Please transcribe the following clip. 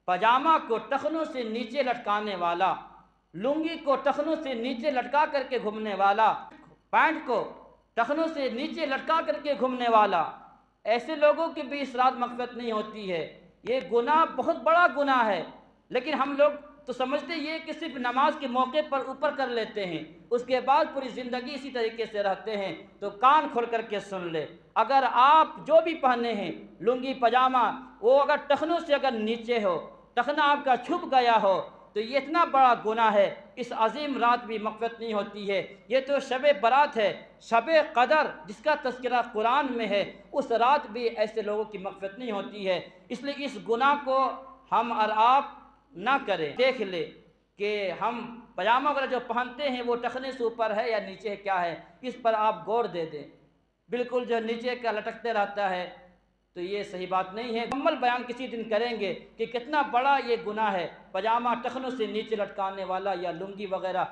پاجامہ کو ٹخنوں سے نیچے لٹکانے والا، لنگی کو ٹخنوں سے نیچے لٹکا کر کے گھومنے والا، پینٹ کو ٹخنوں سے نیچے لٹکا کر کے گھومنے والا، ایسے لوگوں کی بھی اس رات مغفرت نہیں ہوتی ہے۔ یہ گناہ بہت بڑا گناہ ہے، لیکن ہم لوگ تو سمجھتے یہ کہ صرف نماز کے موقع پر اوپر کر لیتے ہیں، اس کے بعد پوری زندگی اسی طریقے سے رہتے ہیں۔ تو کان کھول کر کے سن لے، اگر آپ جو بھی پہنے ہیں لنگی پاجامہ، وہ اگر ٹخنوں سے اگر نیچے ہو، ٹخنا آپ کا چھپ گیا ہو، تو یہ اتنا بڑا گناہ ہے، اس عظیم رات بھی مغفرت نہیں ہوتی ہے۔ یہ تو شب برات ہے، شب قدر جس کا تذکرہ قرآن میں ہے، اس رات بھی ایسے لوگوں کی مغفرت نہیں ہوتی ہے۔ اس لیے اس گناہ کو ہم اور آپ نہ کریں۔ دیکھ لے کہ ہم پاجامہ وغیرہ جو پہنتے ہیں وہ ٹخنے سے اوپر ہے یا نیچے ہے، کیا ہے، اس پر آپ غور دے دیں۔ بالکل جو نیچے کا لٹکتے رہتا ہے تو یہ صحیح بات نہیں ہے۔ مکمل بیان کسی دن کریں گے کہ کتنا بڑا یہ گناہ ہے، پاجامہ ٹخنوں سے نیچے لٹکانے والا یا لنگی وغیرہ۔